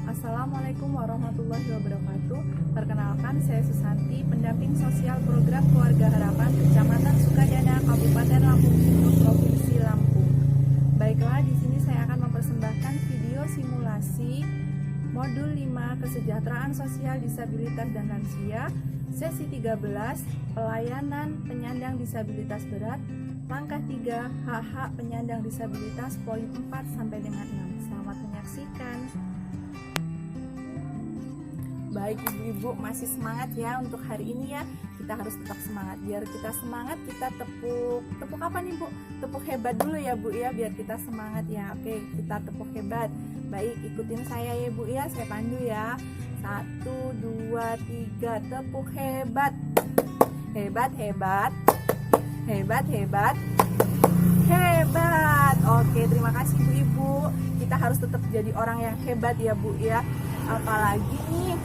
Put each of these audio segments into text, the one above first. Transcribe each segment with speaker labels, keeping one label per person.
Speaker 1: Assalamualaikum warahmatullahi wabarakatuh. Perkenalkan, saya Susanti, pendamping sosial program Keluarga Harapan Kecamatan Sukadana, Kabupaten Lampung Timur, Provinsi Lampung. Baiklah, di sini saya akan mempersembahkan video simulasi modul 5 Kesejahteraan Sosial Disabilitas dan Lansia, sesi 13, pelayanan penyandang disabilitas berat, langkah 3, hak-hak penyandang disabilitas, poin 4 sampai dengan 6. Selamat menyaksikan. Baik ibu-ibu, masih semangat ya untuk hari ini ya. Kita harus tetap semangat. Biar kita semangat, kita tepuk apa nih Bu? Tepuk hebat dulu ya Bu ya, biar kita semangat ya. Oke, kita tepuk hebat. Baik, ikutin saya ya Bu ya, saya pandu ya. 1, 2, 3, tepuk hebat. Hebat, hebat. Hebat, hebat. Hebat. Oke, terima kasih ibu-ibu. Kita harus tetap jadi orang yang hebat ya Bu ya. Apalagi nih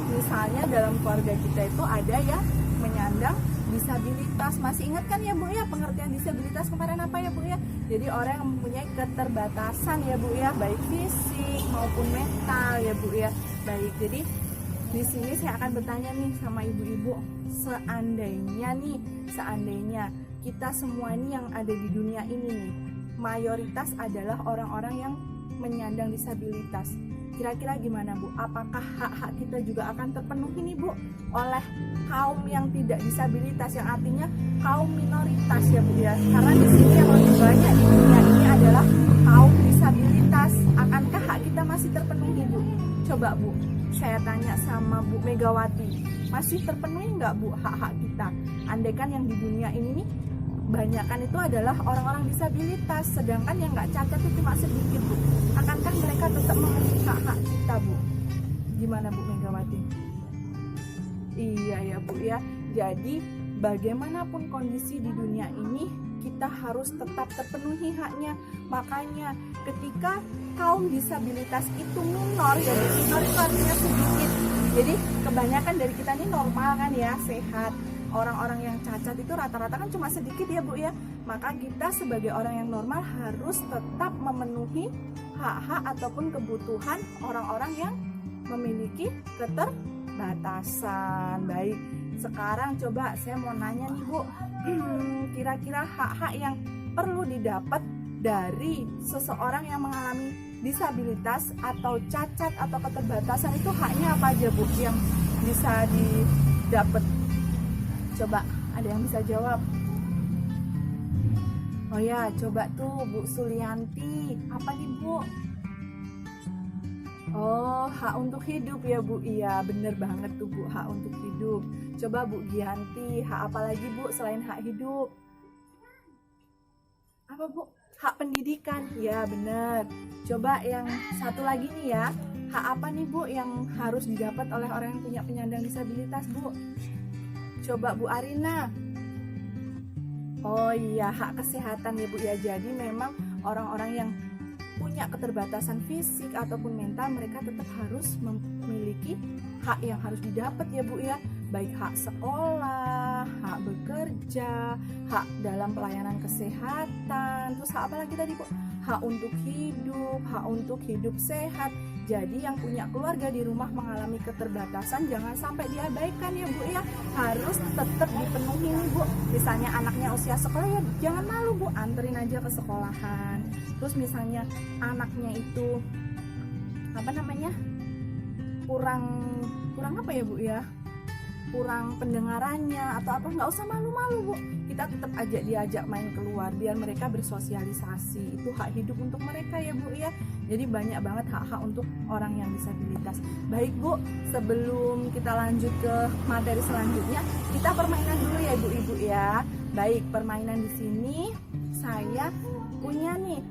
Speaker 1: misalnya dalam keluarga kita itu ada ya menyandang disabilitas. Masih ingat kan ya Bu ya pengertian disabilitas kemarin apa ya Bu ya? Jadi orang yang mempunyai keterbatasan ya Bu ya, baik fisik maupun mental ya Bu ya. Baik, jadi di sini saya akan bertanya nih sama ibu-ibu, seandainya kita semua ini yang ada di dunia ini nih mayoritas adalah orang-orang yang menyandang disabilitas. Kira-kira gimana Bu? Apakah hak-hak kita juga akan terpenuhi nih Bu oleh kaum yang tidak disabilitas, yang artinya kaum minoritas ya Bu ya? Karena di sini yang lebih banyak di dunia ini adalah kaum disabilitas. Akankah hak kita masih terpenuhi Bu? Coba Bu, saya tanya sama Bu Megawati, masih terpenuhi nggak Bu hak-hak kita? Andaikan yang di dunia ini nih banyakan itu adalah orang-orang disabilitas, sedangkan yang nggak cacat itu cuma sedikit Bu. Akankah mereka tetap memiliki hak-hak kita Bu? Gimana Bu Megawati? Iya ya Bu ya. Jadi bagaimanapun kondisi di dunia ini, kita harus tetap terpenuhi haknya. Makanya ketika kaum disabilitas itu minor, ya minor itu artinya sedikit. Jadi kebanyakan dari kita ini normal kan ya, sehat. Orang-orang yang cacat itu rata-rata kan cuma sedikit ya Bu ya. Maka kita sebagai orang yang normal harus tetap memenuhi hak-hak ataupun kebutuhan orang-orang yang memiliki keterbatasan. Baik, sekarang coba saya mau nanya nih Bu, kira-kira hak-hak yang perlu didapat dari seseorang yang mengalami disabilitas atau cacat atau keterbatasan itu haknya apa aja Bu yang bisa didapat? Coba ada yang bisa jawab? Oh ya, coba tuh Bu Sulianti. Apa nih Bu? Oh, hak untuk hidup ya Bu. Iya, bener banget tuh Bu, hak untuk hidup. Coba Bu Gianti, hak apa lagi Bu selain hak hidup? Apa Bu? Hak pendidikan. Ya, bener. Coba yang satu lagi nih ya. Hak apa nih Bu yang harus didapat oleh orang yang punya penyandang disabilitas Bu? Coba Bu Arina. Oh iya, hak kesehatan ya Bu ya. Jadi memang orang-orang yang punya keterbatasan fisik ataupun mental, mereka tetap harus memiliki hak yang harus didapat ya Bu ya. Baik hak sekolah, hak bekerja, hak dalam pelayanan kesehatan. Terus hak apa lagi tadi Bu? Hak untuk hidup sehat. Jadi yang punya keluarga di rumah mengalami keterbatasan jangan sampai diabaikan ya Bu ya. Harus tetap dipenuhi nih Bu. Misalnya anaknya usia sekolah ya jangan malu Bu, anterin aja ke sekolahan. Terus misalnya anaknya itu kurang apa ya Bu ya? Kurang pendengarannya atau apa, nggak usah malu-malu Bu, kita tetap diajak main keluar biar mereka bersosialisasi. Itu hak hidup untuk mereka ya Bu ya. Jadi banyak banget hak-hak untuk orang yang disabilitas. Baik Bu, sebelum kita lanjut ke materi selanjutnya, kita permainan dulu ya Ibu-ibu ya. Baik, permainan di sini saya punya nih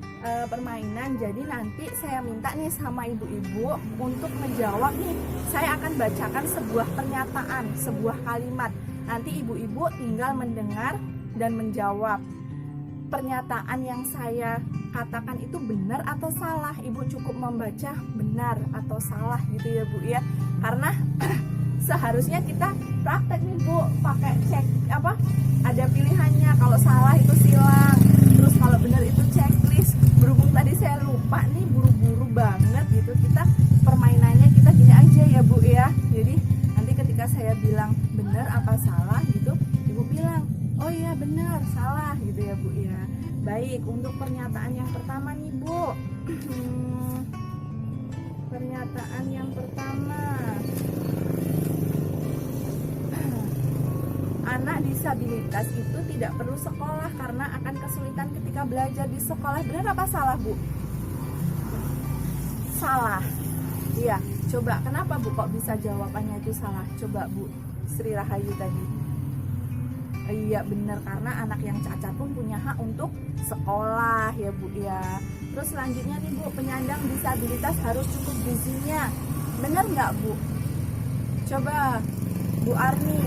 Speaker 1: permainan. Jadi nanti saya minta nih sama ibu-ibu untuk menjawab nih. Saya akan bacakan sebuah pernyataan, sebuah kalimat. Nanti ibu-ibu tinggal mendengar dan menjawab. Pernyataan yang saya katakan itu benar atau salah. Ibu cukup membaca benar atau salah gitu ya Bu ya. Karena seharusnya kita praktek nih Bu, pakai cek ada pilihannya. Kalau salah itu silang, terus kalau benar itu checklist. Berhubung tadi saya lupa nih, buru-buru banget gitu, kita permainan apa salah gitu, ibu bilang, oh iya benar salah gitu ya bu ya. Baik, untuk pernyataan yang pertama nih bu. Pernyataan yang pertama, anak disabilitas itu tidak perlu sekolah karena akan kesulitan ketika belajar di sekolah. Benar apa salah bu? Salah. Iya, coba kenapa bu kok bisa jawabannya itu salah? Coba bu Sri Rahayu tadi. Iya benar, karena anak yang cacat pun punya hak untuk sekolah ya bu ya. Terus selanjutnya nih bu, penyandang disabilitas harus cukup gizinya. Benar nggak bu? Coba Bu Arni.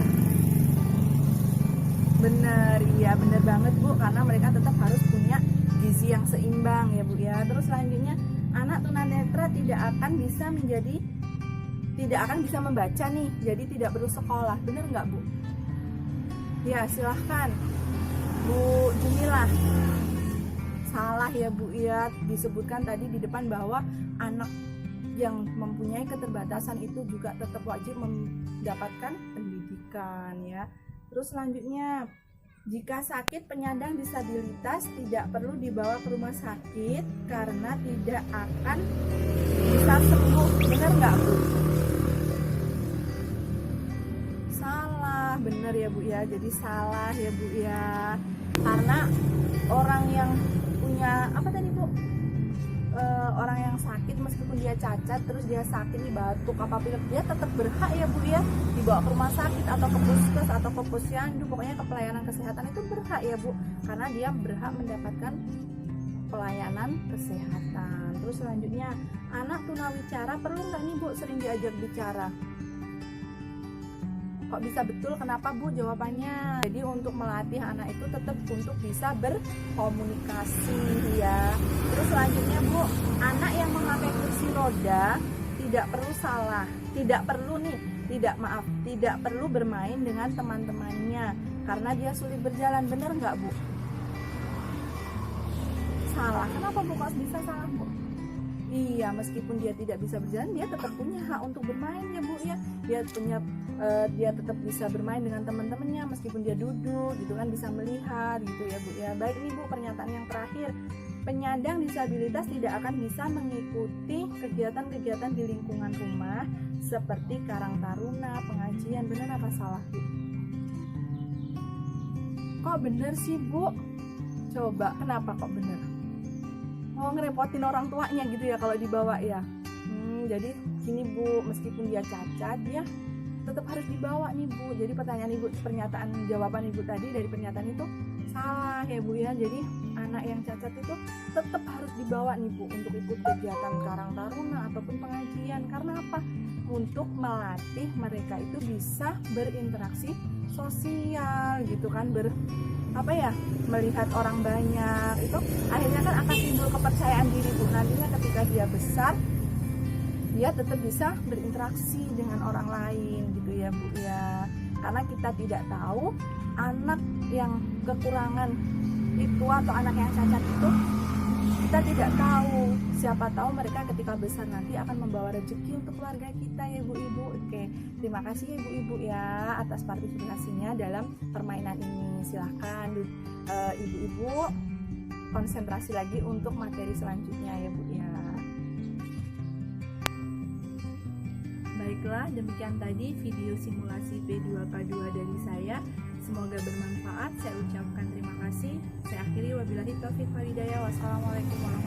Speaker 1: Benar, iya benar banget bu, karena mereka tetap harus punya gizi yang seimbang ya bu ya. Terus selanjutnya, anak tunanetra tidak akan bisa membaca nih, jadi tidak perlu sekolah. Benar nggak bu? Ya silahkan Bu Jumilah. Salah ya bu ya, disebutkan tadi di depan bahwa anak yang mempunyai keterbatasan itu juga tetap wajib mendapatkan pendidikan ya. Terus selanjutnya, jika sakit penyandang disabilitas tidak perlu dibawa ke rumah sakit karena tidak akan bisa sembuh. Benar nggak bu? Salah, benar ya bu ya. Jadi salah ya bu ya. Karena orang yang punya apa tadi bu? Orang yang sakit meskipun dia cacat, terus dia sakit nih batuk apa pilek, dia tetap berhak ya bu ya dibawa ke rumah sakit atau ke puskes atau ke posyandu, pokoknya ke pelayanan kesehatan itu berhak ya bu, karena dia berhak mendapatkan pelayanan kesehatan. Terus selanjutnya, anak tunawicara perlu nggak nih bu sering diajak bicara? Kok bisa betul, kenapa bu jawabannya? Jadi untuk melatih anak itu tetap untuk bisa berkomunikasi ya. Terus selanjutnya bu, anak yang memakai kursi roda tidak perlu bermain dengan teman-temannya karena dia sulit berjalan. Benar nggak bu? Salah. Kenapa bu kok bisa salah bu? Iya, meskipun dia tidak bisa berjalan, dia tetap punya hak untuk bermain ya bu ya. Dia tetap bisa bermain dengan teman-temannya meskipun dia duduk gitu kan, bisa melihat gitu ya bu ya. Baik nih bu, pernyataan yang terakhir, penyandang disabilitas tidak akan bisa mengikuti kegiatan-kegiatan di lingkungan rumah seperti karang taruna, pengajian. Benar apa salah bu? Kok bener sih bu? Coba kenapa kok bener? Oh, ngerepotin orang tuanya gitu ya kalau dibawa ya. Jadi gini bu, meskipun dia cacat, dia tetap harus dibawa nih bu. Jadi jawaban ibu tadi dari pernyataan itu salah ya bu ya. Jadi anak yang cacat itu tetap harus dibawa nih bu untuk ikut kegiatan karang taruna ataupun pengajian. Karena apa? Untuk melatih mereka itu bisa berinteraksi sosial gitu kan, melihat orang banyak, itu akhirnya kan akan timbul kepercayaan diri bu. Nantinya ketika dia besar, dia tetap bisa berinteraksi dengan orang lain gitu ya bu ya. Karena kita tidak tahu anak yang kekurangan itu atau anak yang cacat itu, kita tidak tahu. Siapa tahu mereka ketika besar nanti akan membawa rezeki untuk keluarga kita ya bu ibu. Oke, terima kasih ya bu ibu ya atas partisipasinya dalam permainan ini. Silahkan ibu-ibu konsentrasi lagi untuk materi selanjutnya ya bu ya. Baiklah, demikian tadi video simulasi P2K2 dari saya. Semoga bermanfaat. Saya ucapkan terima kasih. Saya akhiri, wabillahi taufiq wal hidayah. Wassalamualaikum warahmatullahi wabarakatuh.